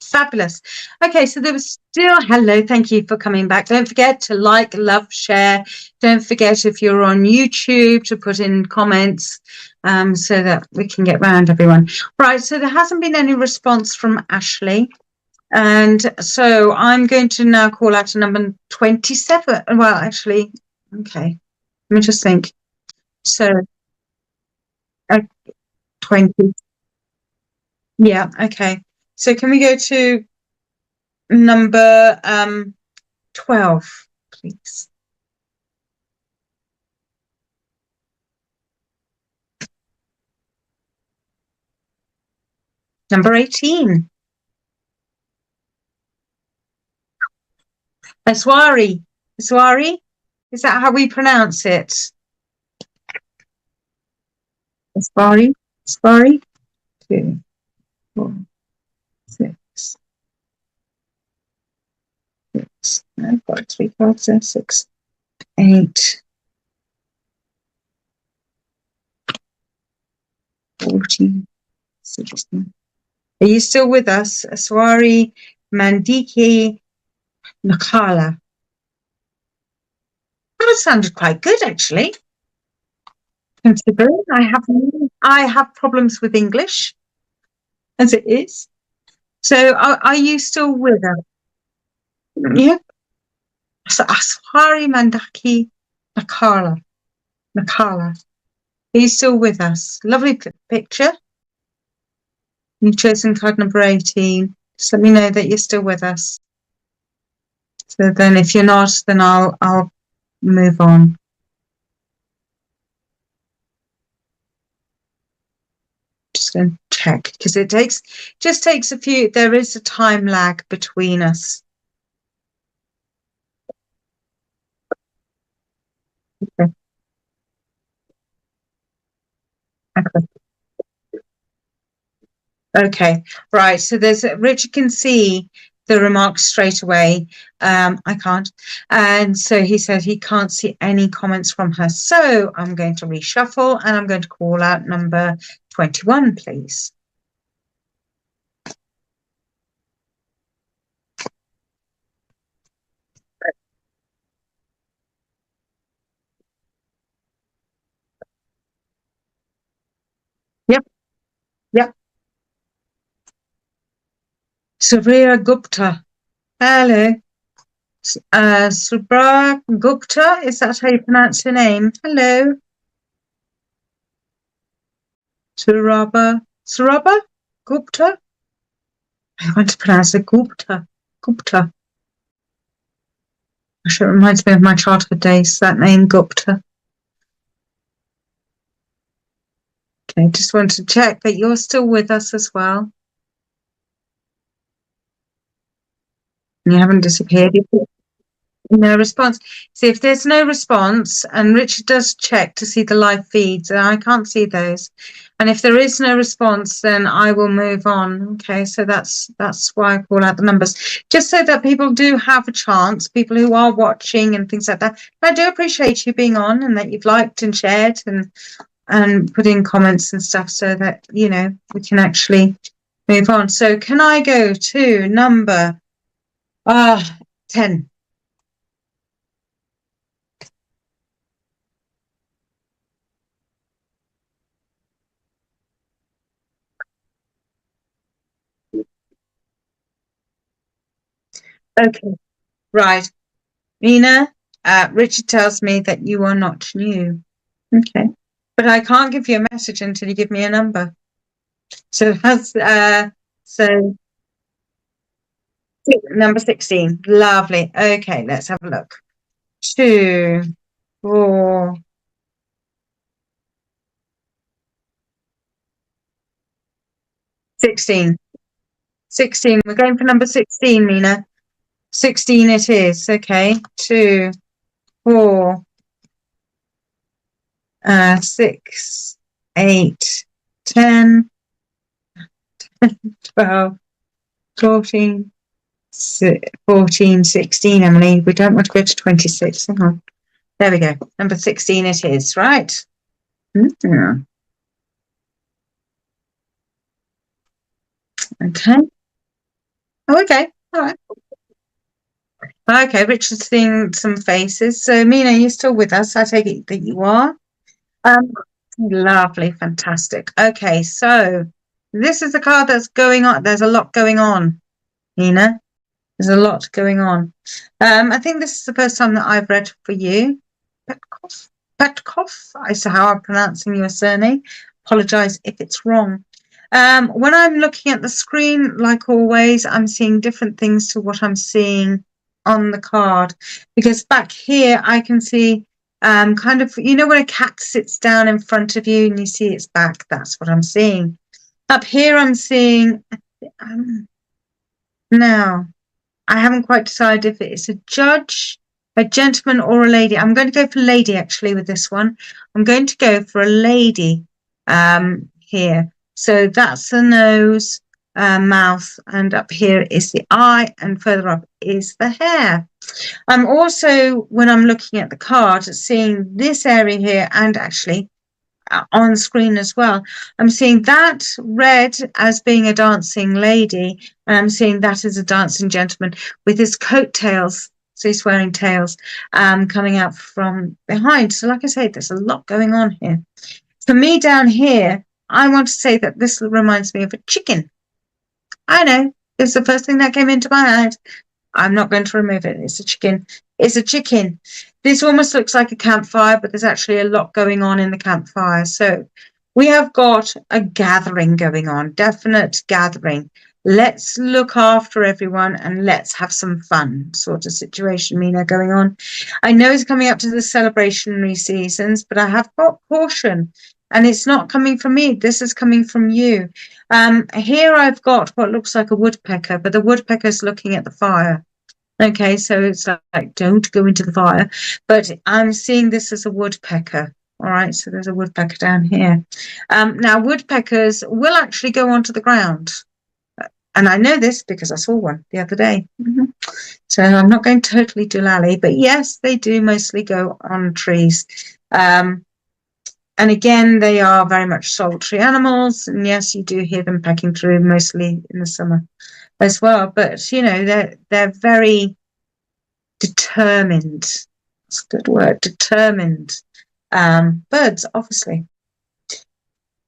Fabulous. Okay, so there was still hello. Thank you for coming back. Don't forget to like, love, share. Don't forget if you're on YouTube to put in comments so that we can get round everyone. Right, so there hasn't been any response from Ashley. And so I'm going to now call out a number 27. Well, actually, okay. Let me just think. So 20. Yeah, okay. So can we go to number 12, please? Number 18. Aswari. Aswari? Is that how we pronounce it? Aswari? Aswari? 2, 4, 6. I've got 3 cards there. 6, 8, 14, 16. Are you still with us? Aswari Mandiki Nakala. That sounded quite good, actually. Considering I have problems with English, as it is. So, are you still with us? Yeah. So, Aswari Mandaki Nakala. Nakala. Are you still with us? Lovely picture. You've chosen card number 18. Just let me know that you're still with us. So then if you're not, then I'll move on. Just going to check because it just takes a few. There is a time lag between us. Okay. Okay, right. So there's Richard can see the remarks straight away. I can't. And so he said he can't see any comments from her. So I'm going to reshuffle and I'm going to call out number 21, please. Yep. Yep. Surya Gupta. Hello. Subra Gupta, is that how you pronounce your name? Hello. Suraba Gupta? I want to pronounce it Gupta. Gupta. It reminds me of my childhood days, that name Gupta. Okay, just want to check that you're still with us as well. You haven't disappeared. No response. See, if there's no response, and Richard does check to see the live feeds, and I can't see those. And if there is no response, then I will move on. Okay, so that's why I call out the numbers, just so that people do have a chance, people who are watching and things like that. I do appreciate you being on and that you've liked and shared and put in comments and stuff so that, you know, we can actually move on. So can I go to number 10? Okay, right. Nina, Richard tells me that you are not new. Okay. But I can't give you a message until you give me a number. So that's so number 16. Lovely. Okay, let's have a look. 2, 4, 16. 16. We're going for number 16, Nina. 16 it is. Okay. 2, 4, 6, 8, 10, 12, 14, 14, 16, Emily. We don't want to go to 26. Hang on. There we go. Number 16 it is, right? Mm-hmm. Okay. Oh, okay. All right. Okay, Richard's seeing some faces. So, Mina, you're still with us. I take it that you are. Lovely, fantastic. Okay, so this is the card that's going on. There's a lot going on, Mina. There's a lot going on. I think this is the first time that I've read for you. Petkov. Petkov is how I'm pronouncing your surname. Apologize if it's wrong. When I'm looking at the screen, like always, I'm seeing different things to what I'm seeing on the card. Because back here, I can see kind of, you know, when a cat sits down in front of you and you see its back, that's what I'm seeing. Up here, I'm seeing, now, I haven't quite decided if it's a judge, a gentleman, or a lady. I'm going to go for lady, actually, with this one. I'm going to go for a lady here. So that's the nose, mouth, and up here is the eye, and further up is the hair. I'm also, when I'm looking at the card, seeing this area here, and actually on screen as well. I'm seeing that red as being a dancing lady, and I'm seeing that as a dancing gentleman with his coattails. So he's wearing tails coming out from behind. So like I say, there's a lot going on here. For me down here, I want to say that this reminds me of a chicken. I know, it's the first thing that came into my head. I'm not going to remove it. It's a chicken. It's a chicken. This almost looks like a campfire, but there's actually a lot going on in the campfire. So we have got a gathering going on, definite gathering. Let's look after everyone and let's have some fun sort of situation, Mina, going on. I know it's coming up to the celebrationary seasons, but I have got caution. And it's not coming from me. This is coming from you. Here I've got what looks like a woodpecker, but the woodpecker's looking at the fire. Okay, so it's like, don't go into the fire. But I'm seeing this as a woodpecker. All right, so there's a woodpecker down here. Now, woodpeckers will actually go onto the ground. And I know this because I saw one the other day. So I'm not going totally doolally, but yes, they do mostly go on trees. And again, they are very much solitary animals. And yes, you do hear them pecking through mostly in the summer as well. But, you know, they're very determined. That's a good word, determined birds, obviously.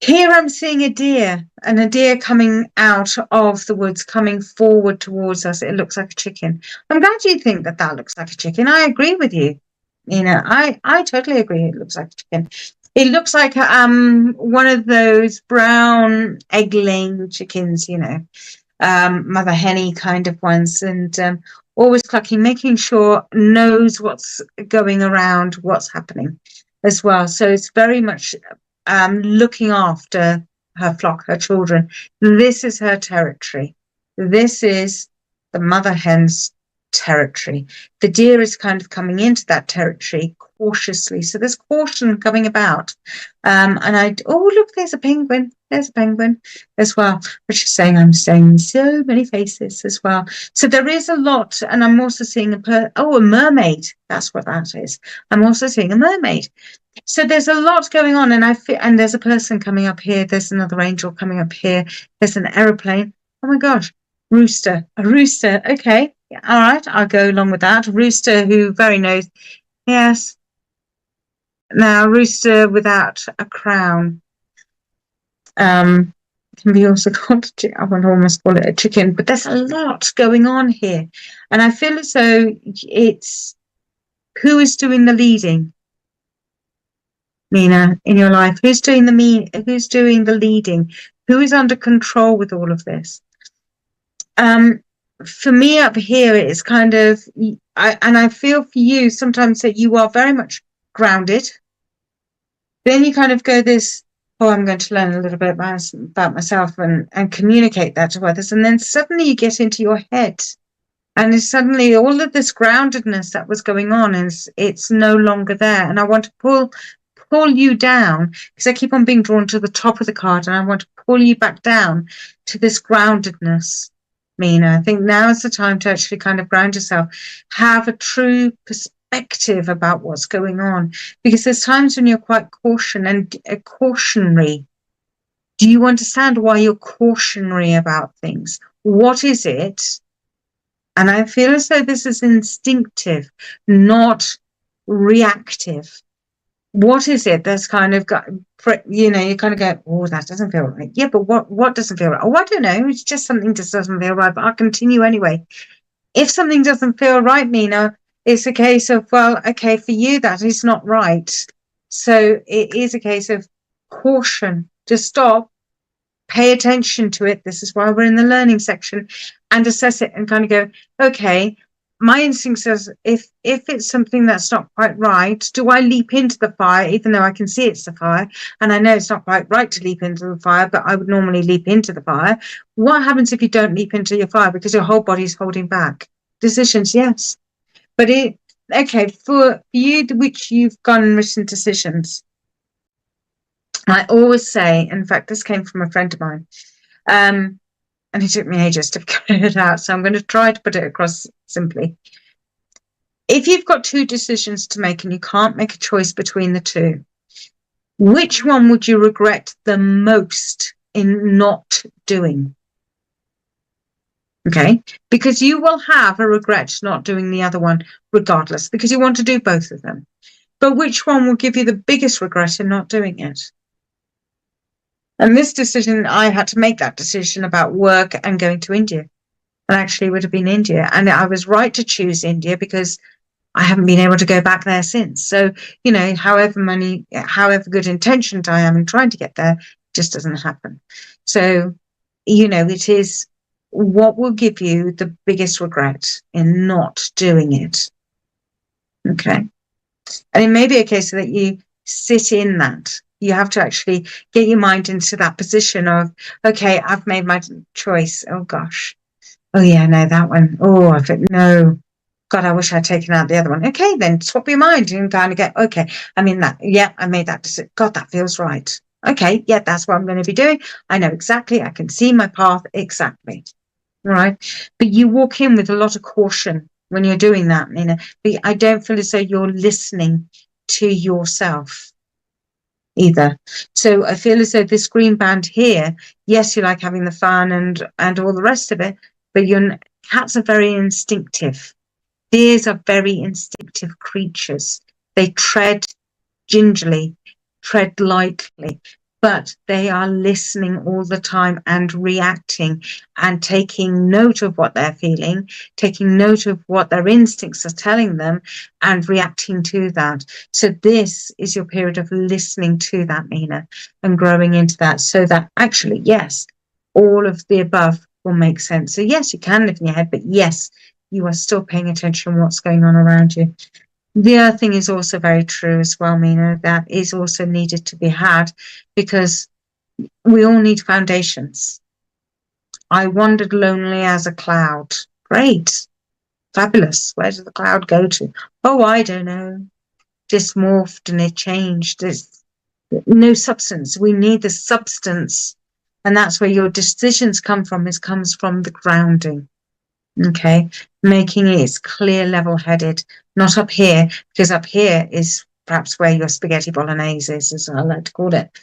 Here I'm seeing a deer, and a deer coming out of the woods, coming forward towards us. It looks like a chicken. I'm glad you think that that looks like a chicken. I agree with you. You know, I totally agree. It looks like a chicken. It looks like one of those brown egg-laying chickens, you know, mother henny kind of ones, and always clucking, making sure knows what's going around, what's happening as well. So it's very much looking after her flock, her children. This is her territory. This is the mother hen's territory. The deer is kind of coming into that territory cautiously. So there's caution coming about. Oh, look, there's a penguin. There's a penguin as well. But she's saying I'm seeing so many faces as well. So there is a lot. And I'm also seeing a mermaid. That's what that is. I'm also seeing a mermaid. So there's a lot going on, and there's a person coming up here. There's another angel coming up here. There's an aeroplane. Oh my gosh, rooster, a rooster. Okay, all right, I'll go along with that. Rooster, who very knows. Yes. Now, rooster without a crown. Can be also called. I would almost call it a chicken, but there's a lot going on here, and I feel as though it's who is doing the leading. Mina, in your life, who's doing the leading? Who is under control with all of this? For me up here, it's kind of, I feel for you sometimes that you are very much grounded. Then you kind of go this, I'm going to learn a little bit about myself and communicate that to others. And then suddenly you get into your head. And suddenly all of this groundedness that was going on it's no longer there. And I want to pull pull you down, because I keep on being drawn to the top of the card, and I want to pull you back down to this groundedness, Mina. I think now is the time to actually kind of ground yourself, have a true perspective about what's going on, because there's times when you're quite cautionary. Do you understand why you're cautionary about things? What is it? And I feel as though this is instinctive, not reactive. What is it that's kind of got, you know, you kind of go, oh, that doesn't feel right. Yeah, but what doesn't feel right? Oh, I don't know. It's just something just doesn't feel right, but I'll continue anyway. If something doesn't feel right, Mina, it's a case of, well, okay, for you, that is not right. So it is a case of caution. Just stop, pay attention to it. This is why we're in the learning section, and assess it and kind of go, okay, my instinct says if it's something that's not quite right, do I leap into the fire, even though I can see it's the fire and I know it's not quite right to leap into the fire, but I would normally leap into the fire? What happens if you don't leap into your fire because your whole body's holding back? Decisions, yes. But okay, for you, which you've gone and written decisions, I always say, in fact, this came from a friend of mine, and it took me ages to figure it out, so I'm going to try to put it across simply. If you've got two decisions to make and you can't make a choice between the two, which one would you regret the most in not doing? Okay, because you will have a regret not doing the other one regardless, because you want to do both of them. But which one will give you the biggest regret in not doing it? And this decision, I had to make that decision about work and going to India. And actually it would have been India. And I was right to choose India because I haven't been able to go back there since. So, you know, however good intentioned I am in trying to get there, it just doesn't happen. So, you know, it is what will give you the biggest regret in not doing it. Okay. And it may be a case that you sit in that. You have to actually get your mind into that position of, okay, I've made my choice. Oh, gosh. Oh, yeah, no, that one. Oh, no. God, I wish I'd taken out the other one. Okay, then swap your mind and kind of go, okay, I mean that. Yeah, I made that decision. God, that feels right. Okay, yeah, that's what I'm going to be doing. I know exactly. I can see my path exactly. All right. But you walk in with a lot of caution when you're doing that, Nina. But I don't feel as though you're listening to yourself either. So I feel as though this green band here, yes, you like having the fun and all the rest of it, but your cats are very instinctive. Deers are very instinctive creatures. They tread gingerly, tread lightly, but they are listening all the time and reacting and taking note of what they're feeling, taking note of what their instincts are telling them and reacting to that. So this is your period of listening to that, Nina, and growing into that, so that actually, yes, all of the above will make sense. So yes, you can live in your head, but yes, you are still paying attention to what's going on around you. The other thing is also very true as well, Mina, that is also needed to be had, because we all need foundations. I wandered lonely as a cloud. Great. Fabulous. Where did the cloud go to? Oh, I don't know. Just morphed and it changed. There's no substance. We need the substance. And that's where your decisions come from. It comes from the grounding. Okay, making it clear, level-headed, not up here, because up here is perhaps where your spaghetti bolognese is, as I like to call it.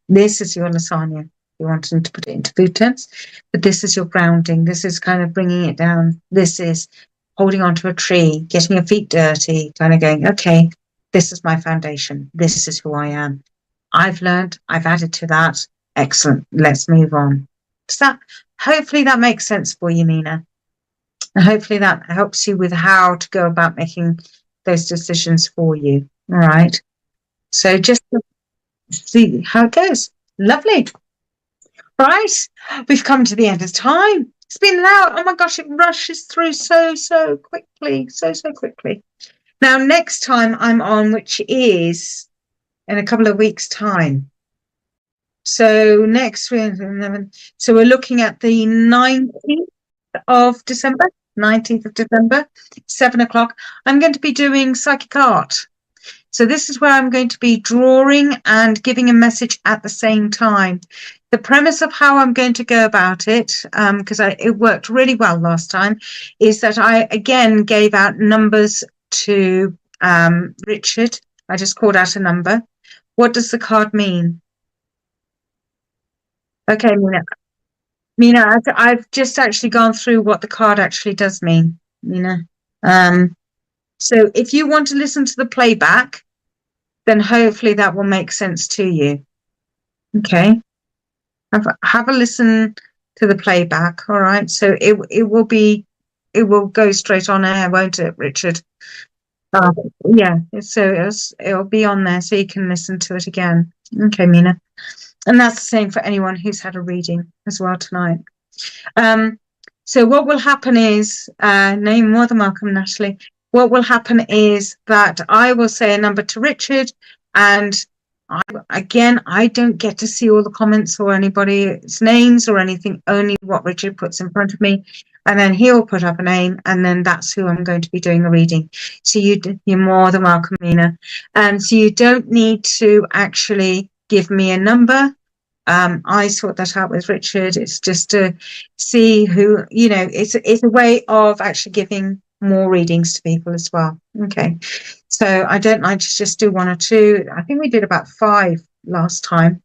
This is your lasagna. You wanted to put it into food terms, but this is your grounding. This is kind of bringing it down. This is holding onto a tree, getting your feet dirty, kind of going, okay, this is my foundation. This is who I am. I've learned, I've added to that. Excellent. Let's move on. Hopefully that makes sense for you, Mina. And hopefully that helps you with how to go about making those decisions for you. All right. So just see how it goes. Lovely. Right. We've come to the end of time. It's been loud. Oh my gosh, it rushes through so quickly. So quickly. Now, next time I'm on, which is in a couple of weeks' time. So next week, so we're looking at the 19th of December. 19th of December, 7 o'clock. I'm going to be doing psychic art. So this is where I'm going to be drawing and giving a message at the same time. The premise of how I'm going to go about it, because it worked really well last time, is that I again gave out numbers to Richard. I just called out a number. What does the card mean? Okay, Mina, I've just actually gone through what the card actually does mean, Mina. So if you want to listen to the playback, then hopefully that will make sense to you. Okay. Have a listen to the playback. All right. So it will go straight on air, won't it, Richard? Yeah. So it'll be on there so you can listen to it again. Okay, Mina. And that's the same for anyone who's had a reading as well tonight. So what will happen is, no, you're more than welcome, Natalie. What will happen is that I will say a number to Richard, and I don't get to see all the comments or anybody's names or anything, only what Richard puts in front of me. And then he'll put up a name, and then that's who I'm going to be doing a reading. So you're more than welcome, Mina. So you don't need to actually give me a number. I sort that out with Richard. It's just to see who, it's a way of actually giving more readings to people as well. Okay. So I don't like to just do one or two. I think we did about 5 last time,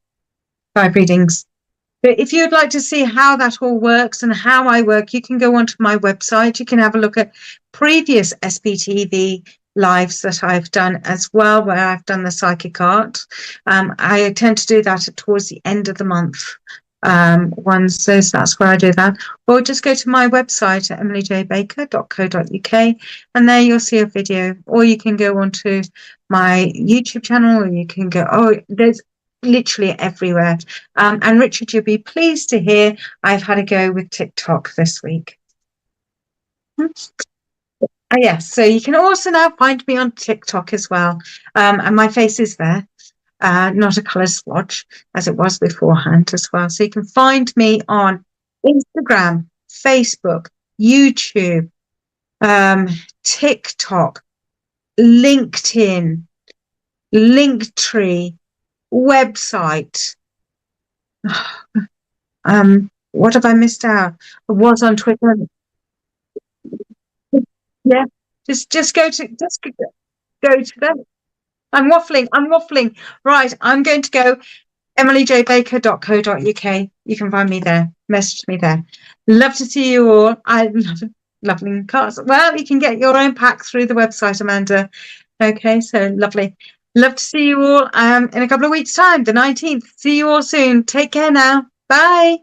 5 readings. But if you'd like to see how that all works and how I work, you can go onto my website. You can have a look at previous SPTV lives that I've done as well, where I've done the psychic art. I tend to do that towards the end of the month. So that's where I do that. Or just go to my website at emilyjbaker.co.uk, and there you'll see a video. Or you can go onto my YouTube channel, or you can go, there's literally everywhere. And Richard, you'll be pleased to hear I've had a go with TikTok this week. Yes, so you can also now find me on TikTok as well. And my face is there, not a colour swatch as it was beforehand as well. So you can find me on Instagram, Facebook, YouTube, TikTok, LinkedIn, Linktree, website. What have I missed out? I was on Twitter. Yeah, just go to them. I'm waffling. Right, I'm going to go emilyjbaker.co.uk. You can find me there. Message me there. Love to see you all. I love lovely cards. Well, you can get your own pack through the website, Amanda. Okay, so lovely. Love to see you all in a couple of weeks' time, the 19th. See you all soon. Take care now. Bye.